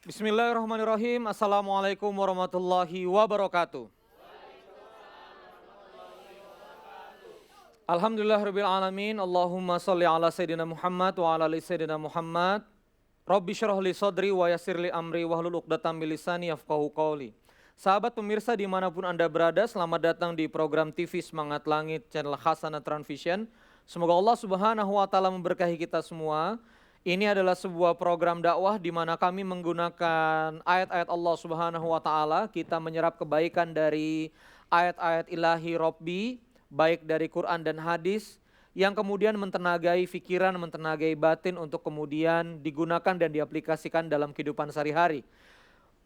Bismillahirrahmanirrahim. Assalamualaikum warahmatullahi wabarakatuh. Alhamdulillahirabbil alamin. Allahumma shalli ala sayyidina Muhammad wa ala ali sayyidina Muhammad. Rabbi syrah li sadri wa yassir li amri wahlul 'uqdatam min lisani yafqahu qawli. Sahabat pemirsa dimanapun Anda berada, selamat datang di program TV Semangat Langit channel Hasanah Transvision. Semoga Allah Subhanahu wa taala memberkahi kita semua. Ini adalah sebuah program dakwah di mana kami menggunakan ayat-ayat Allah Subhanahu wa taala, kita menyerap kebaikan dari ayat-ayat ilahi Rabbi, baik dari Quran dan hadis, yang kemudian mentenagai pikiran, mentenagai batin untuk kemudian digunakan dan diaplikasikan dalam kehidupan sehari-hari.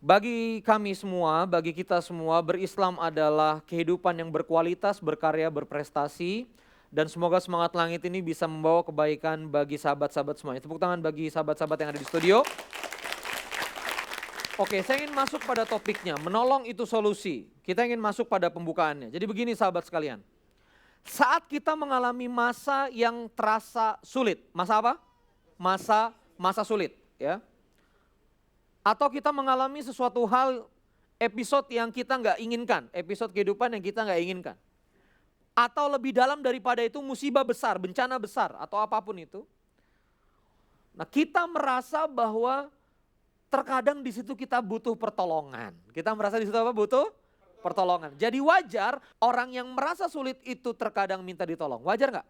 Bagi kami semua, bagi kita semua, berislam adalah kehidupan yang berkualitas, berkarya, berprestasi. Dan semoga Semangat Langit ini bisa membawa kebaikan bagi sahabat-sahabat semuanya. Tepuk tangan bagi sahabat-sahabat yang ada di studio. Oke, saya ingin masuk pada topiknya, menolong itu solusi. Kita ingin masuk pada pembukaannya. Jadi begini sahabat sekalian. Saat kita mengalami masa yang terasa sulit, masa apa? Masa sulit, ya. Atau kita mengalami sesuatu hal, episode yang kita nggak inginkan, episode kehidupan yang kita nggak inginkan. Atau lebih dalam daripada itu musibah besar, bencana besar atau apapun itu. Nah, kita merasa bahwa terkadang di situ kita butuh pertolongan. Kita merasa di situ apa? Butuh pertolongan. Jadi wajar orang yang merasa sulit itu terkadang minta ditolong. Wajar nggak?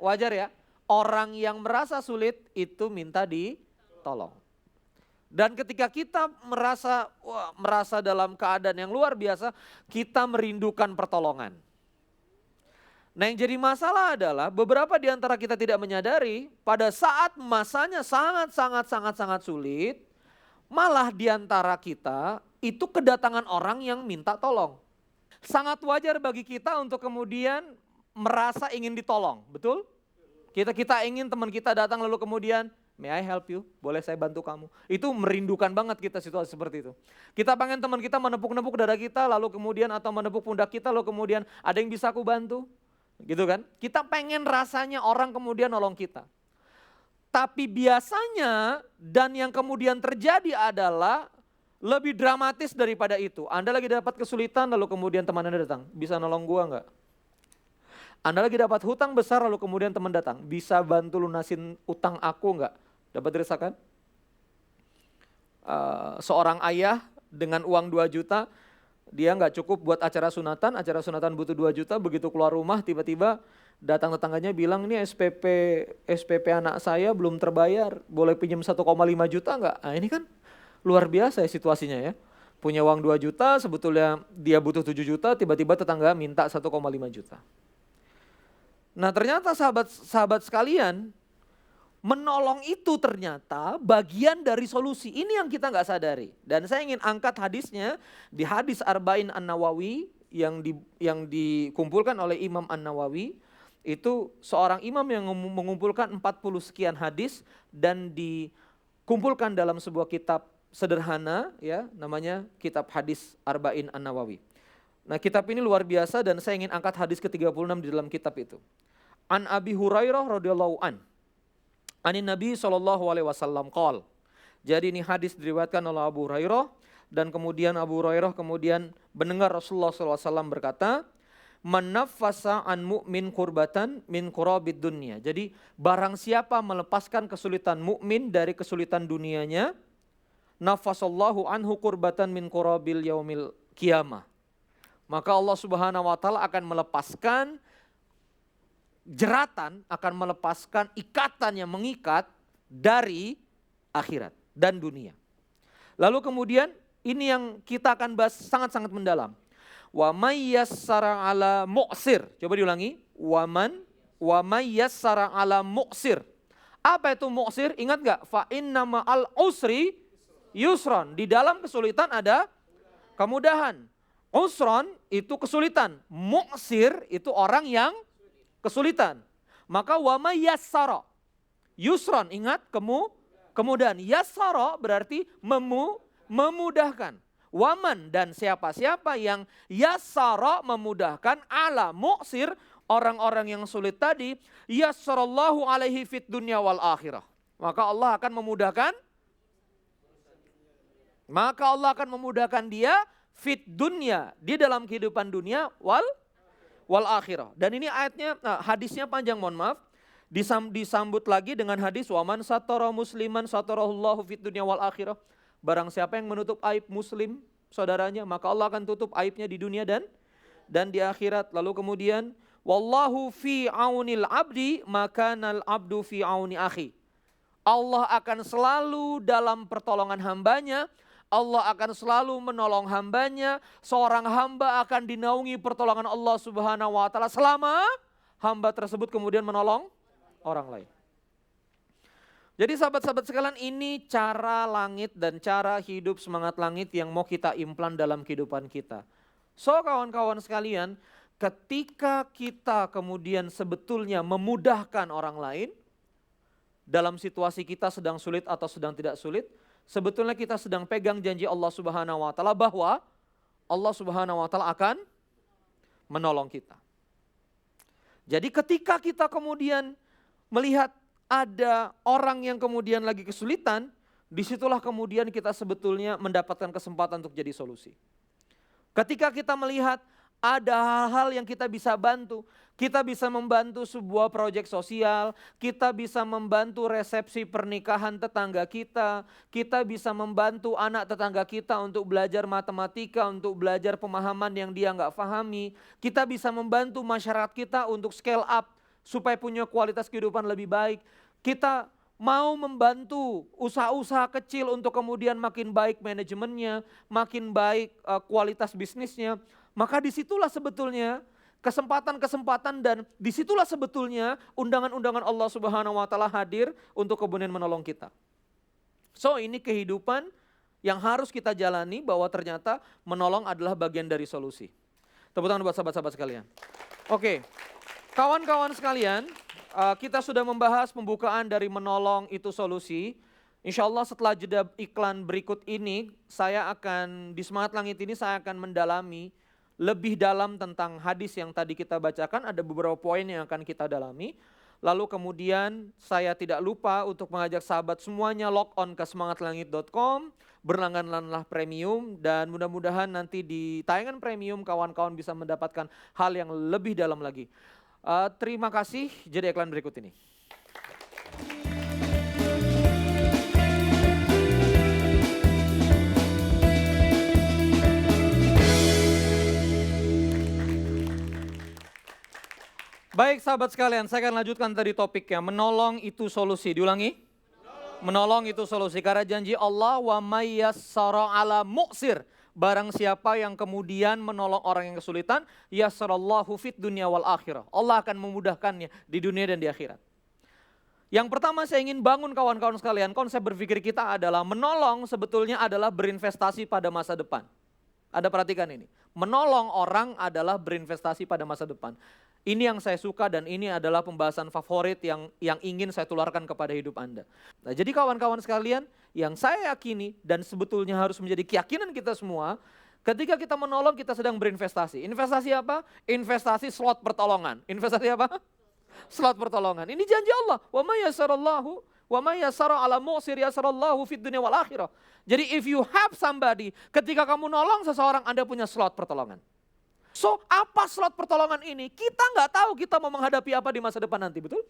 Wajar ya. Orang yang merasa sulit itu minta ditolong. Dan ketika kita merasa dalam keadaan yang luar biasa, kita merindukan pertolongan. Nah, yang jadi masalah adalah beberapa di antara kita tidak menyadari pada saat masanya sangat sulit, malah di antara kita itu kedatangan orang yang minta tolong. Sangat wajar bagi kita untuk kemudian merasa ingin ditolong, betul? Kita ingin teman kita datang lalu kemudian, may I help you? Boleh saya bantu kamu? Itu merindukan banget kita situasi seperti itu. Kita pengen teman kita menepuk-nepuk dada kita lalu kemudian atau menepuk pundak kita lalu kemudian ada yang bisa aku bantu? Gitu kan? Kita pengen rasanya orang kemudian nolong kita. Tapi biasanya dan yang kemudian terjadi adalah lebih dramatis daripada itu. Anda lagi dapat kesulitan lalu kemudian teman Anda datang, bisa nolong gua enggak? Anda lagi dapat hutang besar lalu kemudian teman datang, bisa bantu lunasin utang aku enggak? Dapat dirasakan? Seorang ayah dengan uang 2 juta, dia nggak cukup buat acara sunatan butuh 2 juta, begitu keluar rumah tiba-tiba datang tetangganya bilang ini SPP anak saya belum terbayar, boleh pinjam 1,5 juta nggak? Nah ini kan luar biasa ya situasinya ya. Punya uang 2 juta, sebetulnya dia butuh 7 juta, tiba-tiba tetangga minta 1,5 juta. Nah ternyata sahabat sekalian, menolong itu ternyata bagian dari solusi. Ini yang kita nggak sadari. Dan saya ingin angkat hadisnya di hadis Arba'in An-Nawawi yang dikumpulkan oleh Imam An-Nawawi. Itu seorang imam yang mengumpulkan 40 sekian hadis dan dikumpulkan dalam sebuah kitab sederhana ya, namanya kitab hadis Arba'in An-Nawawi. Nah kitab ini luar biasa dan saya ingin angkat hadis ke-36 di dalam kitab itu. An Abi Hurairah radhiyallahu an. Anin Nabi SAW qol. Jadi ini hadis diriwayatkan oleh Abu Hurairah dan kemudian Abu Hurairah kemudian mendengar Rasulullah SAW berkata, "Man naffasa an mu'min kurbatan min kurabid dunya." Jadi barang siapa melepaskan kesulitan mukmin dari kesulitan dunianya, nafasallahu anhu kurbatan min kurabil yaumil qiyamah. Maka Allah Subhanahu wa taala akan melepaskan jeratan, akan melepaskan ikatan yang mengikat dari akhirat dan dunia. Lalu kemudian ini yang kita akan bahas sangat-sangat mendalam. Wa may yassara ala mu'sir. Coba diulangi. Wa may yassara ala mu'sir. Apa itu mu'sir? Ingat enggak? Fa inna ma'al usri yusron. Di dalam kesulitan ada kemudahan. Usron itu kesulitan. Mu'sir itu orang yang kesulitan. Maka wama yassara. Yusron ingat kemudahan. Yassara berarti memudahkan. Waman dan siapa-siapa yang yassara memudahkan ala mu'sir, orang-orang yang sulit tadi, yassarallahu alaihi fid dunya wal akhirah. Maka Allah akan memudahkan Maka Allah akan memudahkan dia fit dunya, di dalam kehidupan dunia wal akhirah. Dan ini ayatnya, hadisnya panjang, mohon maaf. Disambut lagi dengan hadis waman satara musliman satarahullahu fit dunya wal akhirah. Barang siapa yang menutup aib muslim saudaranya, maka Allah akan tutup aibnya di dunia dan di akhirat. Lalu kemudian wallahu fi aunil abdi makanal abdu fi auni akhi. Allah akan selalu dalam pertolongan hambanya, Allah akan selalu menolong hambanya. Seorang hamba akan dinaungi pertolongan Allah Subhanahu wa taala selama hamba tersebut kemudian menolong orang lain. Jadi sahabat-sahabat sekalian, ini cara langit dan cara hidup semangat langit yang mau kita implan dalam kehidupan kita. So kawan-kawan sekalian, ketika kita kemudian sebetulnya memudahkan orang lain, dalam situasi kita sedang sulit atau sedang tidak sulit, sebetulnya kita sedang pegang janji Allah Subhanahu wa taala bahwa Allah Subhanahu wa taala akan menolong kita. Jadi ketika kita kemudian melihat ada orang yang kemudian lagi kesulitan, disitulah kemudian kita sebetulnya mendapatkan kesempatan untuk jadi solusi. Ketika kita melihat ada hal-hal yang kita bisa bantu. Kita bisa membantu sebuah proyek sosial, kita bisa membantu resepsi pernikahan tetangga kita bisa membantu anak tetangga kita untuk belajar matematika, untuk belajar pemahaman yang dia nggak pahami. Kita bisa membantu masyarakat kita untuk scale up supaya punya kualitas kehidupan lebih baik. Kita mau membantu usaha-usaha kecil untuk kemudian makin baik manajemennya, makin baik kualitas bisnisnya. Maka disitulah sebetulnya kesempatan-kesempatan dan disitulah sebetulnya undangan-undangan Allah Subhanahu wa taala hadir untuk kemudian menolong kita. So ini kehidupan yang harus kita jalani, bahwa ternyata menolong adalah bagian dari solusi. Tepuk tangan buat sahabat-sahabat sekalian. Oke, kawan-kawan sekalian, kita sudah membahas pembukaan dari menolong itu solusi. Insya Allah setelah jeda iklan berikut ini, saya akan di Semangat Langit ini saya akan mendalami lebih dalam tentang hadis yang tadi kita bacakan. Ada beberapa poin yang akan kita dalami. Lalu kemudian saya tidak lupa untuk mengajak sahabat semuanya log on ke semangatlangit.com, berlangganlah premium, dan mudah-mudahan nanti di tayangan premium kawan-kawan bisa mendapatkan hal yang lebih dalam lagi. Terima kasih, jadi iklan berikut ini. Baik sahabat sekalian, saya akan lanjutkan tadi topiknya, menolong itu solusi. Diulangi? Menolong itu solusi, karena janji Allah, wa may yassara ala mu'sir. Barang siapa yang kemudian menolong orang yang kesulitan, yassarallahu fit dunya wal akhirah. Allah akan memudahkannya di dunia dan di akhirat. Yang pertama saya ingin bangun kawan-kawan sekalian, konsep berpikir kita adalah menolong sebetulnya adalah berinvestasi pada masa depan. Ada perhatikan ini, menolong orang adalah berinvestasi pada masa depan. Ini yang saya suka dan ini adalah pembahasan favorit yang ingin saya tularkan kepada hidup Anda. Nah, jadi kawan-kawan sekalian, yang saya yakini dan sebetulnya harus menjadi keyakinan kita semua, ketika kita menolong kita sedang berinvestasi. Investasi apa? Investasi slot pertolongan. Investasi apa? Slot pertolongan. Ini janji Allah. Wa may yassarallahu wa may yassara ala mu'sir yassarallahu fid dunya wal akhirah. Jadi if you have somebody, ketika kamu nolong seseorang, Anda punya slot pertolongan. So, apa slot pertolongan ini? Kita nggak tahu kita mau menghadapi apa di masa depan nanti, betul?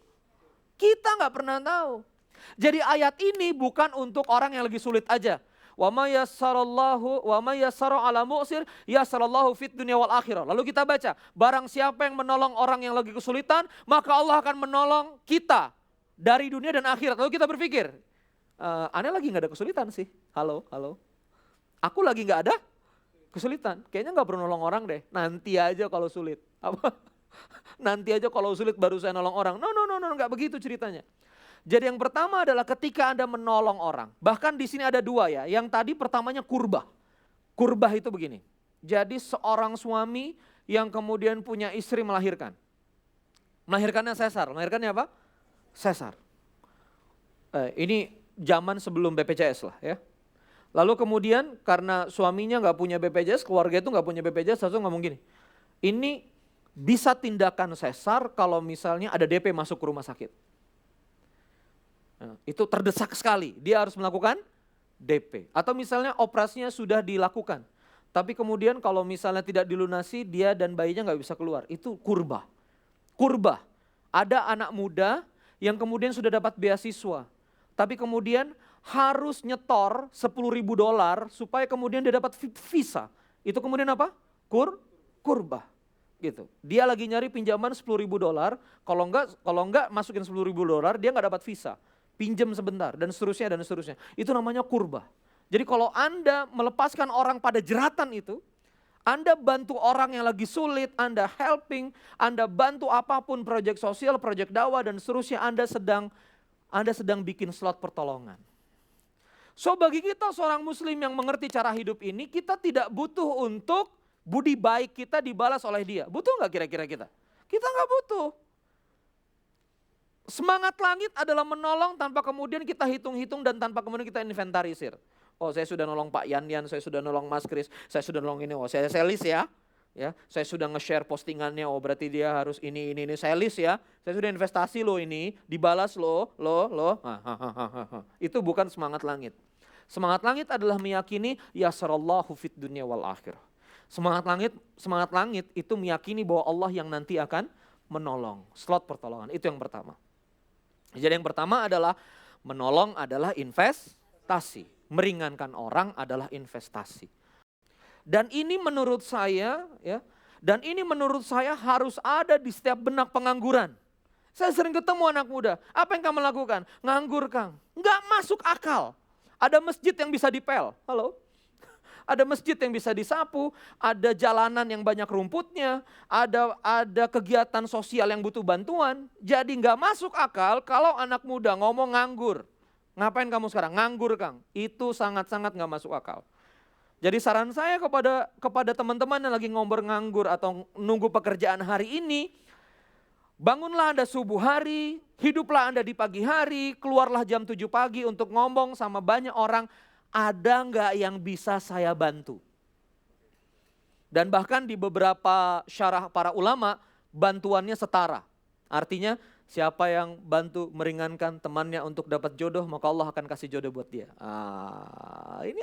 Kita nggak pernah tahu. Jadi ayat ini bukan untuk orang yang lagi sulit aja. Wa may yassarallahu wa may yassara ala mu'sir yassarallahu fid dunya wal akhirah. Lalu kita baca, barang siapa yang menolong orang yang lagi kesulitan, maka Allah akan menolong kita dari dunia dan akhirat. Lalu kita berpikir, aneh lagi nggak ada kesulitan sih. Halo. Aku lagi nggak ada kesulitan, kayaknya nggak perlu nolong orang deh. Nanti aja kalau sulit. Apa? Nanti aja kalau sulit baru saya nolong orang. No, nggak begitu ceritanya. Jadi yang pertama adalah ketika Anda menolong orang. Bahkan di sini ada dua ya. Yang tadi pertamanya kurbah. Kurbah itu begini. Jadi seorang suami yang kemudian punya istri melahirkan. Melahirkannya sesar. Melahirkannya apa? Sesar. Ini zaman sebelum BPJS lah ya. Lalu kemudian karena suaminya nggak punya BPJS, keluarga itu nggak punya BPJS, langsung ngomong gini, ini bisa tindakan sesar kalau misalnya ada DP masuk ke rumah sakit. Nah, itu terdesak sekali, dia harus melakukan DP. Atau misalnya operasinya sudah dilakukan, tapi kemudian kalau misalnya tidak dilunasi, dia dan bayinya nggak bisa keluar. Itu kurbah. Kurbah. Ada anak muda yang kemudian sudah dapat beasiswa, tapi kemudian harus nyetor $10.000 supaya kemudian dia dapat visa. Itu kemudian apa? Kurbah. Gitu. Dia lagi nyari pinjaman $10.000, kalau enggak masukin $10.000, dia nggak dapat visa. Pinjam sebentar dan seterusnya dan seterusnya. Itu namanya kurbah. Jadi kalau Anda melepaskan orang pada jeratan itu, Anda bantu orang yang lagi sulit, Anda helping, Anda bantu apapun, proyek sosial, proyek dakwah dan seterusnya, Anda sedang bikin slot pertolongan. So bagi kita seorang muslim yang mengerti cara hidup ini, kita tidak butuh untuk budi baik kita dibalas oleh dia. Butuh nggak kira-kira kita? Kita nggak butuh. Semangat langit adalah menolong tanpa kemudian kita hitung-hitung dan tanpa kemudian kita inventarisir. Oh saya sudah nolong Pak Yan, saya sudah nolong Mas Kris, saya sudah nolong ini, oh saya list ya. Saya sudah nge-share postingannya, oh berarti dia harus ini, saya list ya. Saya sudah investasi loh ini, dibalas loh. Itu bukan semangat langit. Semangat langit adalah meyakini yasrallahu fid dunya wal akhirah. Semangat langit itu meyakini bahwa Allah yang nanti akan menolong. Slot pertolongan, itu yang pertama. Jadi yang pertama adalah menolong adalah investasi. Meringankan orang adalah investasi. Dan ini menurut saya harus ada di setiap benak pengangguran. Saya sering ketemu anak muda, apa yang kamu lakukan? Nganggur Kang, nggak masuk akal. Ada masjid yang bisa dipel, halo? Ada masjid yang bisa disapu, ada jalanan yang banyak rumputnya, ada kegiatan sosial yang butuh bantuan. Jadi nggak masuk akal kalau anak muda ngomong nganggur. Ngapain kamu sekarang? Nganggur Kang. Itu sangat-sangat nggak masuk akal. Jadi saran saya kepada teman-teman yang lagi ngobrol nganggur atau nunggu pekerjaan hari ini, bangunlah Anda subuh hari, hiduplah Anda di pagi hari, keluarlah jam 7 pagi untuk ngomong sama banyak orang. Ada nggak yang bisa saya bantu? Dan bahkan di beberapa syarah para ulama, bantuannya setara. Artinya siapa yang bantu meringankan temannya untuk dapat jodoh, maka Allah akan kasih jodoh buat dia. Ini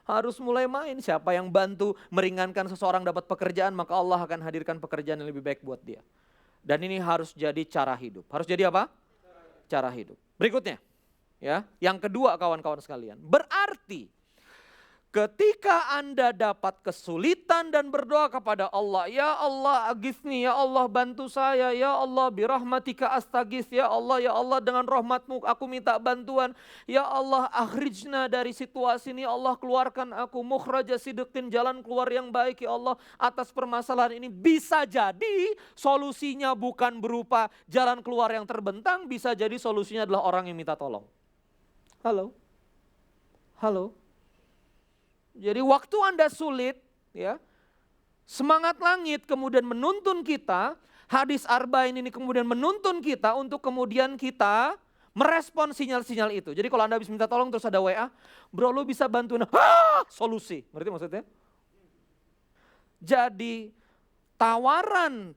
harus mulai main. Siapa yang bantu meringankan seseorang dapat pekerjaan, maka Allah akan hadirkan pekerjaan yang lebih baik buat dia. Dan ini harus jadi cara hidup. Harus jadi apa? Cara hidup. Berikutnya. Ya, yang kedua kawan-kawan sekalian, berarti ketika Anda dapat kesulitan dan berdoa kepada Allah, ya Allah aghithni, ya Allah bantu saya, ya Allah birahmatika astaghits, ya Allah dengan rahmatmu aku minta bantuan, ya Allah akhrijna dari situasi ini, ya Allah keluarkan aku mukhraja sidqin, jalan keluar yang baik ya Allah atas permasalahan ini. Bisa jadi solusinya bukan berupa jalan keluar yang terbentang, bisa jadi solusinya adalah orang yang minta tolong. Halo. Jadi waktu Anda sulit, ya, semangat langit kemudian menuntun kita, hadis arba'in ini kemudian menuntun kita untuk kemudian kita merespon sinyal-sinyal itu. Jadi kalau Anda habis minta tolong terus ada WA, bro lu bisa bantuin, solusi. Ngerti maksudnya? Jadi tawaran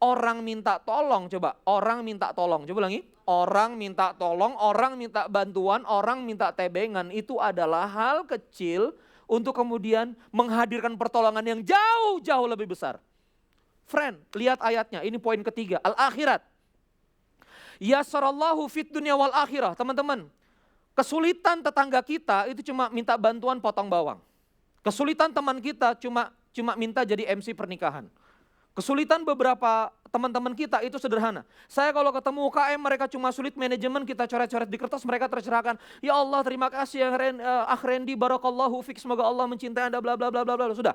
orang minta tolong, orang minta tolong, coba ulangi. Orang minta tolong, orang minta bantuan, orang minta tebengan, itu adalah hal kecil untuk kemudian menghadirkan pertolongan yang jauh-jauh lebih besar. Friend, lihat ayatnya, ini poin ketiga, al-akhirat. Yasarallahu fid dunya wal akhirah. Teman-teman, kesulitan tetangga kita itu cuma minta bantuan potong bawang. Kesulitan teman kita cuma minta jadi MC pernikahan. Kesulitan beberapa teman-teman kita itu sederhana. Saya kalau ketemu UKM mereka cuma sulit manajemen, kita coret-coret di kertas, mereka tercerahkan. Ya Allah terima kasih ya Randy, barakallahu fik, semoga Allah mencintai Anda, bla bla bla bla bla, sudah.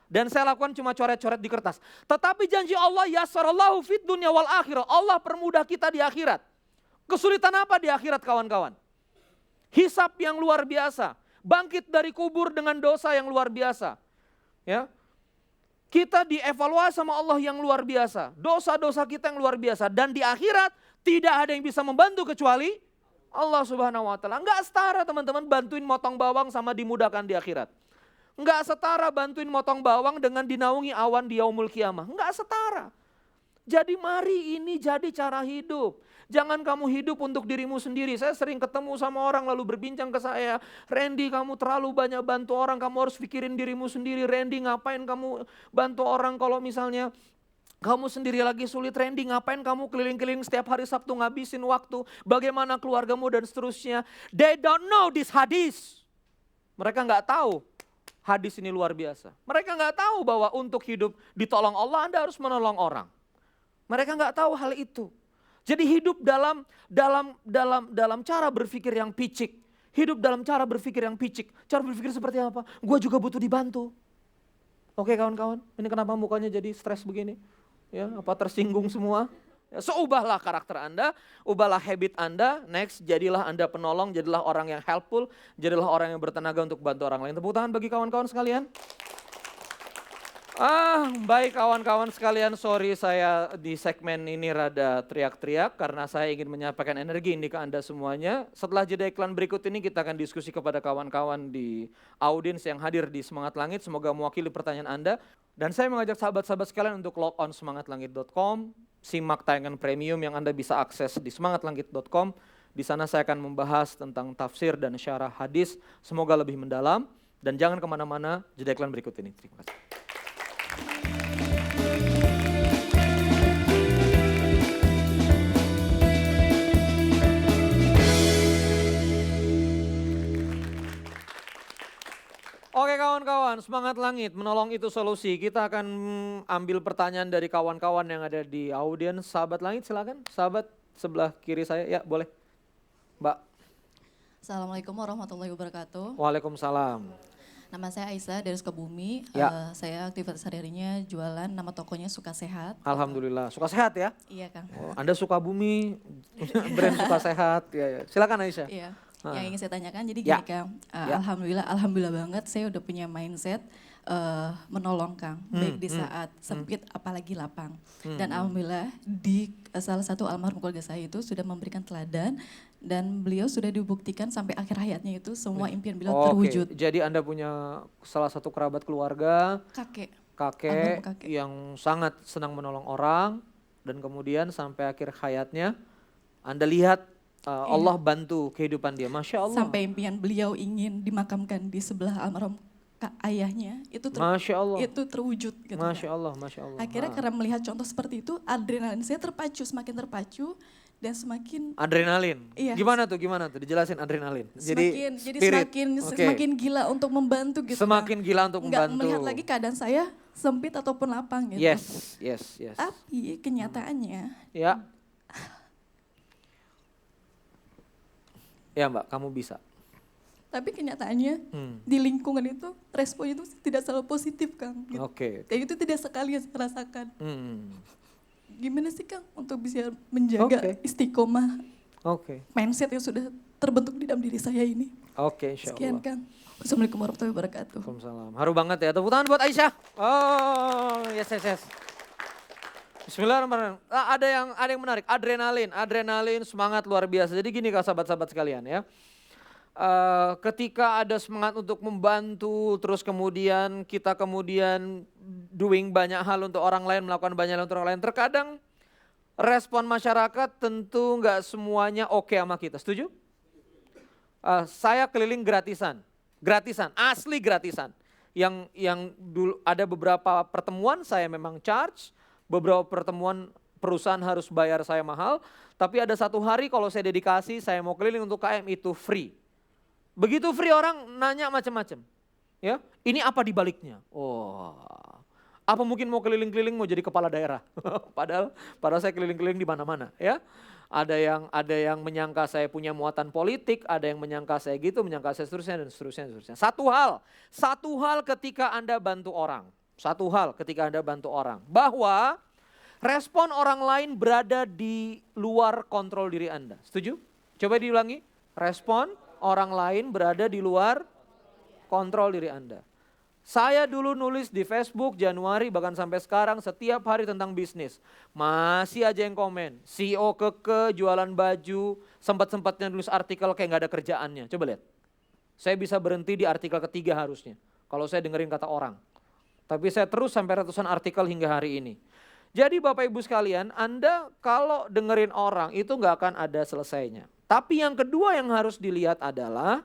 Dan saya lakukan cuma coret-coret di kertas. Tetapi janji Allah yasarallahu fid dunya wal akhirah, Allah permudah kita di akhirat. Kesulitan apa di akhirat kawan-kawan? Hisab yang luar biasa, bangkit dari kubur dengan dosa yang luar biasa. Ya. Kita dievaluasi sama Allah yang luar biasa. Dosa-dosa kita yang luar biasa. Dan di akhirat tidak ada yang bisa membantu kecuali Allah Subhanahu wa Ta'ala. Enggak setara teman-teman bantuin motong bawang sama dimudahkan di akhirat. Enggak setara bantuin motong bawang dengan dinaungi awan di yaumul kiamah. Enggak setara. Jadi mari ini jadi cara hidup. Jangan kamu hidup untuk dirimu sendiri. Saya sering ketemu sama orang lalu berbincang ke saya, Randy kamu terlalu banyak bantu orang, kamu harus pikirin dirimu sendiri. Randy ngapain kamu bantu orang kalau misalnya kamu sendiri lagi sulit. Randy ngapain kamu keliling-keliling setiap hari Sabtu ngabisin waktu. Bagaimana keluargamu dan seterusnya. They don't know this hadis. Mereka nggak tahu hadis ini luar biasa. Mereka nggak tahu bahwa untuk hidup ditolong Allah Anda harus menolong orang. Mereka nggak tahu hal itu. Jadi hidup dalam cara berpikir yang picik. Hidup dalam cara berpikir yang picik. Cara berpikir seperti apa? Gue juga butuh dibantu. Oke kawan-kawan, ini kenapa mukanya jadi stres begini? Ya, apa tersinggung semua? Ya, so ubahlah karakter Anda, ubahlah habit Anda. Next, jadilah Anda penolong, jadilah orang yang helpful, jadilah orang yang bertenaga untuk bantu orang lain. Tepuk tangan bagi kawan-kawan sekalian. Baik kawan-kawan sekalian, sorry saya di segmen ini rada teriak-teriak karena saya ingin menyampaikan energi ini ke Anda semuanya. Setelah jeda iklan berikut ini kita akan diskusi kepada kawan-kawan di audiens yang hadir di Semangat Langit, semoga mewakili pertanyaan Anda. Dan saya mengajak sahabat-sahabat sekalian untuk log on semangatlangit.com, simak tayangan premium yang Anda bisa akses di semangatlangit.com. Di sana saya akan membahas tentang tafsir dan syarah hadis, semoga lebih mendalam. Dan jangan kemana-mana, jeda iklan berikut ini. Terima kasih. Oke kawan-kawan, Semangat Langit, menolong itu solusi. Kita akan ambil pertanyaan dari kawan-kawan yang ada di audiens. Sahabat Langit silakan, sahabat sebelah kiri saya, ya boleh. Mbak. Assalamualaikum warahmatullahi wabarakatuh. Waalaikumsalam. Nama saya Aisyah dari Sukabumi. Ya. Saya aktivitas sehari-harinya jualan, nama tokonya Suka Sehat. Alhamdulillah, suka sehat ya? Iya Kang. Oh, Anda Sukabumi, brand Suka Sehat. Ya, ya. Silakan Aisyah. Iya. Yang ingin saya tanyakan, jadi Ya. gini Kang, Ya. alhamdulillah banget saya udah punya mindset menolong Kang, baik di saat sempit apalagi lapang. Dan alhamdulillah di salah satu almarhum keluarga saya itu sudah memberikan teladan dan beliau sudah dibuktikan sampai akhir hayatnya itu semua impian beliau terwujud. Jadi Anda punya salah satu kerabat keluarga, Kakek. kakek Almarhum kakek. yang sangat senang menolong orang dan kemudian sampai akhir hayatnya Anda lihat Allah bantu kehidupan dia, Masya Allah. Sampai impian beliau ingin dimakamkan di sebelah almarhum ayahnya itu Masya Allah. itu terwujud gitu. Masya Allah, Masya Allah. Akhirnya karena melihat contoh seperti itu, adrenalin saya semakin terpacu dan semakin Adrenalin. Iya. Gimana tuh? Dijelasin adrenalin. jadi spirit. semakin gila untuk membantu gitu. Semakin gila untuk Nggak membantu. melihat lagi keadaan saya sempit ataupun lapang gitu. Yes. Tapi kenyataannya Ya. Ya Mbak, kamu bisa. Tapi kenyataannya di lingkungan itu responnya itu tidak selalu positif Kang. Gitu. Oke. Dan itu tidak sekali yang saya rasakan. Hmm. Gimana sih Kang untuk bisa menjaga istiqomah mindset yang sudah terbentuk di dalam diri saya ini? Oke, insya Allah. Sekian Kang. Wassalamualaikum warahmatullahi wabarakatuh. Waalaikumsalam. Haru banget ya. Tepuk tangan buat Aisyah. Oh, yes. Bismillahirrahmanirrahim. Ada yang menarik. Adrenalin, semangat luar biasa. Jadi gini sahabat-sahabat sekalian ya. Ketika ada semangat untuk membantu, terus kemudian kita doing banyak hal untuk orang lain, melakukan banyak hal untuk orang lain. Terkadang respon masyarakat tentu nggak semuanya oke sama kita. Setuju? Saya keliling gratisan, asli gratisan. Yang dulu ada beberapa pertemuan saya memang charge. Beberapa pertemuan perusahaan harus bayar saya mahal, tapi ada satu hari kalau saya dedikasi, saya mau keliling untuk KM itu free. Begitu free orang nanya macam-macam. Ya, ini apa dibaliknya? Oh, apa mungkin mau keliling-keliling mau jadi kepala daerah? padahal saya keliling-keliling di mana-mana. Ya, ada yang menyangka saya punya muatan politik, ada yang menyangka saya gitu, menyangka saya seterusnya dan seterusnya. Satu hal ketika Anda bantu orang. Bahwa respon orang lain berada di luar kontrol diri Anda. Setuju? Coba diulangi. Respon orang lain berada di luar kontrol diri Anda. Saya dulu nulis di Facebook Januari bahkan sampai sekarang setiap hari tentang bisnis. Masih aja yang komen. CEO jualan baju, sempat-sempatnya nulis artikel kayak gak ada kerjaannya. Coba lihat. Saya bisa berhenti di artikel ketiga harusnya. Kalau saya dengerin kata orang. Tapi saya terus sampai ratusan artikel hingga hari ini. Jadi Bapak Ibu sekalian, Anda kalau dengerin orang itu nggak akan ada selesainya. Tapi yang kedua yang harus dilihat adalah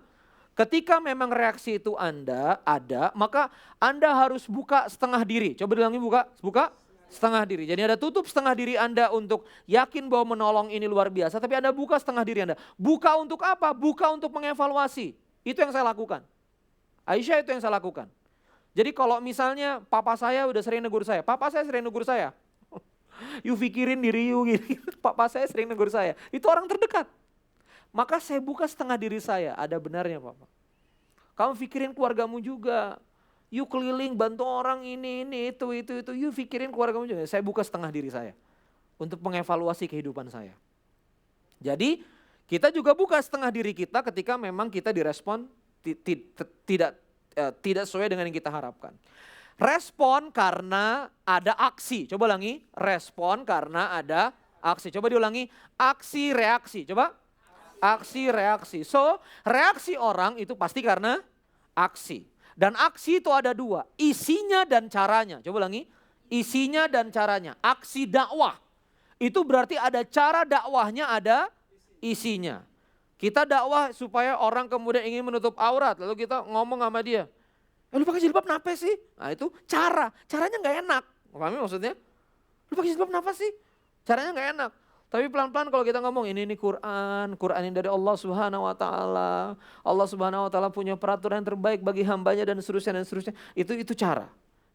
ketika memang reaksi itu Anda ada, maka Anda harus buka setengah diri. Coba bilangin buka setengah diri. Jadi ada tutup setengah diri Anda untuk yakin bahwa menolong ini luar biasa, tapi Anda buka setengah diri Anda. Buka untuk apa? Buka untuk mengevaluasi. Itu yang saya lakukan. Aisyah itu yang saya lakukan. Jadi kalau misalnya papa saya udah sering negur saya, papa saya sering negur saya. You pikirin diri you gini, papa saya sering negur saya. Itu orang terdekat. Maka saya buka setengah diri saya, ada benarnya papa. Kamu pikirin keluargamu juga. You keliling bantu orang ini, itu. You pikirin keluargamu juga. Saya buka setengah diri saya. Untuk mengevaluasi kehidupan saya. Jadi kita juga buka setengah diri kita ketika memang kita direspon tidak sesuai dengan yang kita harapkan. Respon karena ada aksi. Coba ulangi, respon karena ada aksi. Coba diulangi, aksi reaksi. Coba, aksi reaksi. So, reaksi orang itu pasti karena aksi. Dan aksi itu ada dua, isinya dan caranya. Coba ulangi, isinya dan caranya. Aksi dakwah, itu berarti ada cara dakwahnya, ada isinya. Kita dakwah supaya orang kemudian ingin menutup aurat, lalu kita ngomong sama dia. Lu pakai jilbab kenapa sih? Nah itu caranya gak enak. Pahami maksudnya? Lu pakai jilbab kenapa sih? Caranya gak enak. Tapi pelan-pelan kalau kita ngomong ini Quran ini dari Allah Subhanahu Wa Taala. Allah Subhanahu Wa Taala punya peraturan yang terbaik bagi hambanya dan seterusnya. Itu cara.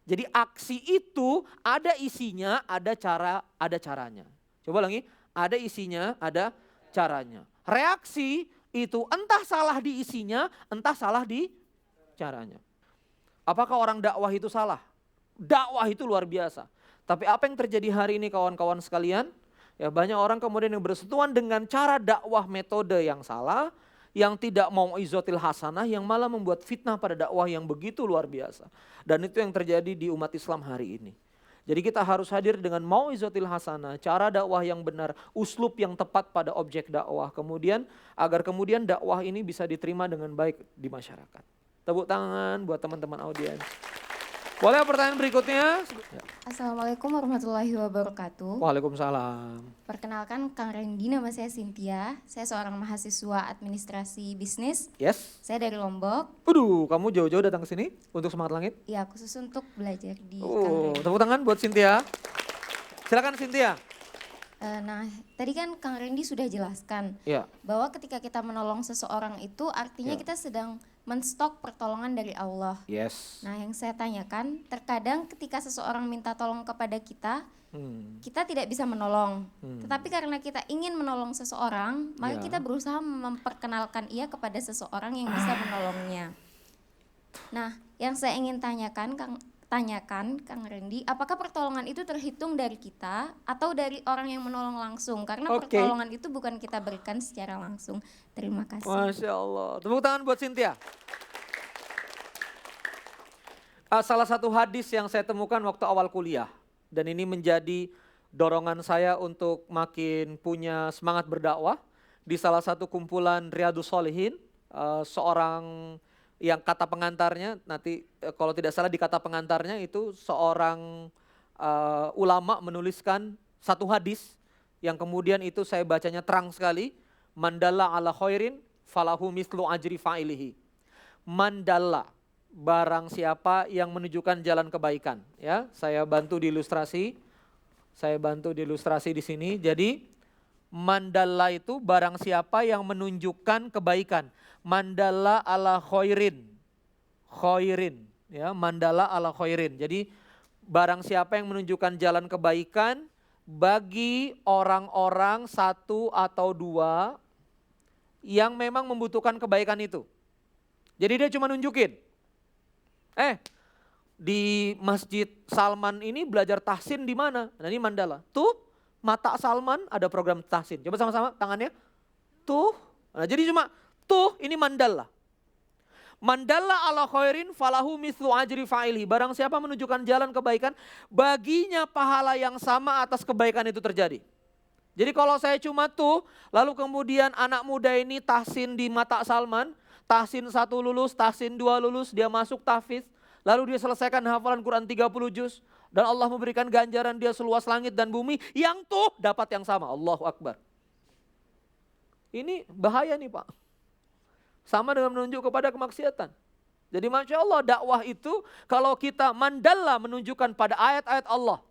Jadi aksi itu ada isinya, ada caranya. Coba lagi, ada isinya, ada caranya. Reaksi itu entah salah di isinya, entah salah di caranya. Apakah orang dakwah itu salah? Dakwah itu luar biasa. Tapi apa yang terjadi hari ini kawan-kawan sekalian? Ya banyak orang kemudian yang bersentuhan dengan cara dakwah metode yang salah, yang tidak mau izotil hasanah, yang malah membuat fitnah pada dakwah yang begitu luar biasa. Dan itu yang terjadi di umat Islam hari ini. Jadi kita harus hadir dengan mau izotil hasanah, cara dakwah yang benar, uslub yang tepat pada objek dakwah. Kemudian agar kemudian dakwah ini bisa diterima dengan baik di masyarakat. Tepuk tangan buat teman-teman audiens. Boleh pertanyaan berikutnya? Assalamualaikum warahmatullahi wabarakatuh. Waalaikumsalam. Perkenalkan Kang Randy, nama saya Cynthia. Saya seorang mahasiswa administrasi bisnis. Yes. Saya dari Lombok. Waduh, kamu jauh-jauh datang ke sini untuk Semangat Langit? Ya, khusus untuk belajar di Kang Randy. Tepuk tangan buat Cynthia. Silakan Cynthia. Nah, tadi kan Kang Randy sudah jelaskan Ya. bahwa ketika kita menolong seseorang itu artinya kita sedang menstok pertolongan dari Allah. Yes. Nah, yang saya tanyakan, terkadang ketika seseorang minta tolong kepada kita, kita tidak bisa menolong. Tetapi karena kita ingin menolong seseorang, maka kita berusaha memperkenalkan ia kepada seseorang yang bisa menolongnya. Nah, yang saya ingin tanyakan Kang Randy, apakah pertolongan itu terhitung dari kita atau dari orang yang menolong langsung? Karena pertolongan itu bukan kita berikan secara langsung. Terima kasih. Masya Allah. Tepuk tangan buat Cynthia. Salah satu hadis yang saya temukan waktu awal kuliah. Dan ini menjadi dorongan saya untuk makin punya semangat berdakwah. Di salah satu kumpulan Riyadhus Shalihin, seorang yang kata pengantarnya, nanti kalau tidak salah di kata pengantarnya itu seorang ulama menuliskan satu hadis yang kemudian itu saya bacanya terang sekali. Mandalla ala khairin falahu mislu ajri fa'ilihi. Mandalla, barang siapa yang menunjukkan jalan kebaikan. Ya, saya bantu di ilustrasi di sini. Jadi mandalla itu barang siapa yang menunjukkan kebaikan. Mandala ala khairin, ya, mandala ala khairin. Jadi barang siapa yang menunjukkan jalan kebaikan bagi orang-orang satu atau dua yang memang membutuhkan kebaikan itu. Jadi dia cuma nunjukin. Di Masjid Salman ini belajar tahsin di mana? Nah ini mandala. Tuh mata Salman ada program tahsin. Coba sama-sama tangannya. Tuh. Nah jadi cuma tuh ini mandala. Mandala ala khairin falahu mislu ajri fa'ilhi. Barang siapa menunjukkan jalan kebaikan, baginya pahala yang sama atas kebaikan itu terjadi. Jadi kalau saya cuma tuh, lalu kemudian anak muda ini tahsin di mata Salman, tahsin 1 lulus, tahsin 2 lulus, dia masuk tahfiz, lalu dia selesaikan hafalan Quran 30 juz, Dan Allah memberikan ganjaran dia seluas langit dan bumi yang tuh dapat yang sama. Allahu Akbar. Ini bahaya nih Pak. Sama dengan menunjuk kepada kemaksiatan. Jadi Masya Allah dakwah itu kalau kita mandalla menunjukkan pada ayat-ayat Allah.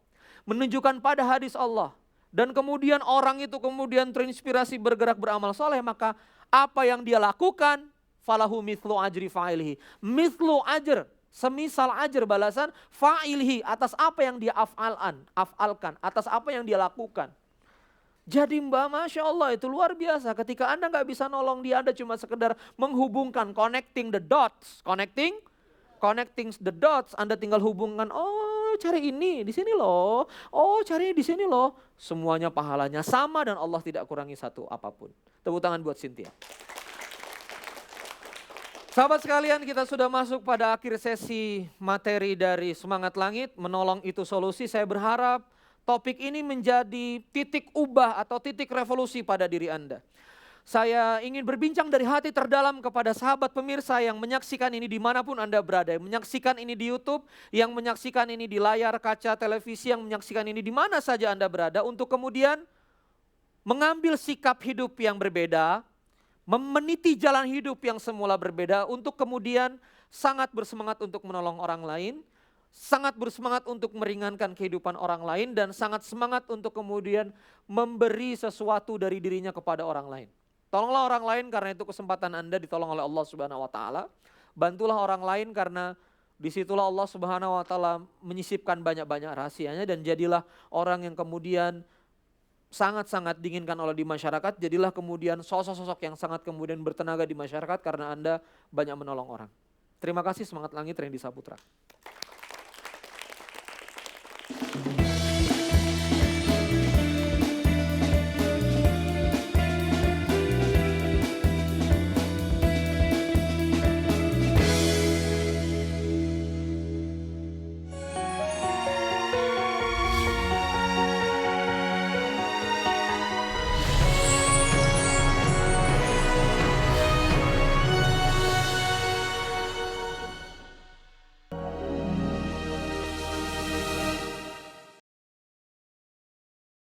Menunjukkan pada hadis Allah. Dan kemudian orang itu kemudian terinspirasi bergerak beramal soleh. Maka apa yang dia lakukan, falahu mithlu ajri fa'ilihi. Mithlu ajr, semisal ajr balasan fa'ilihi atas apa yang dia afalkan, atas apa yang dia lakukan. Jadi Mbak, Masya Allah itu luar biasa. Ketika Anda nggak bisa nolong dia, Anda cuma sekedar menghubungkan, connecting the dots. Connecting the dots, Anda tinggal hubungkan, oh cari ini di sini loh, oh cari di sini loh. Semuanya pahalanya sama dan Allah tidak kurangi satu apapun. Tepuk tangan buat Cynthia. Sahabat sekalian, kita sudah masuk pada akhir sesi materi dari Semangat Langit, menolong itu solusi. Saya berharap topik ini menjadi titik ubah atau titik revolusi pada diri Anda. Saya ingin berbincang dari hati terdalam kepada sahabat pemirsa yang menyaksikan ini dimanapun Anda berada. Yang menyaksikan ini di YouTube, yang menyaksikan ini di layar kaca televisi, yang menyaksikan ini di mana saja Anda berada. Untuk kemudian mengambil sikap hidup yang berbeda, meniti jalan hidup yang semula berbeda. Untuk kemudian sangat bersemangat untuk menolong orang lain. Sangat bersemangat untuk meringankan kehidupan orang lain dan sangat semangat untuk kemudian memberi sesuatu dari dirinya kepada orang lain. Tolonglah orang lain karena itu kesempatan Anda ditolong oleh Allah Subhanahu wa taala. Bantulah orang lain karena disitulah Allah Subhanahu wa taala menyisipkan banyak-banyak rahasianya dan jadilah orang yang kemudian sangat-sangat diinginkan oleh di masyarakat. Jadilah kemudian sosok-sosok yang sangat kemudian bertenaga di masyarakat karena Anda banyak menolong orang. Terima kasih Semangat Langit Randy Saputra.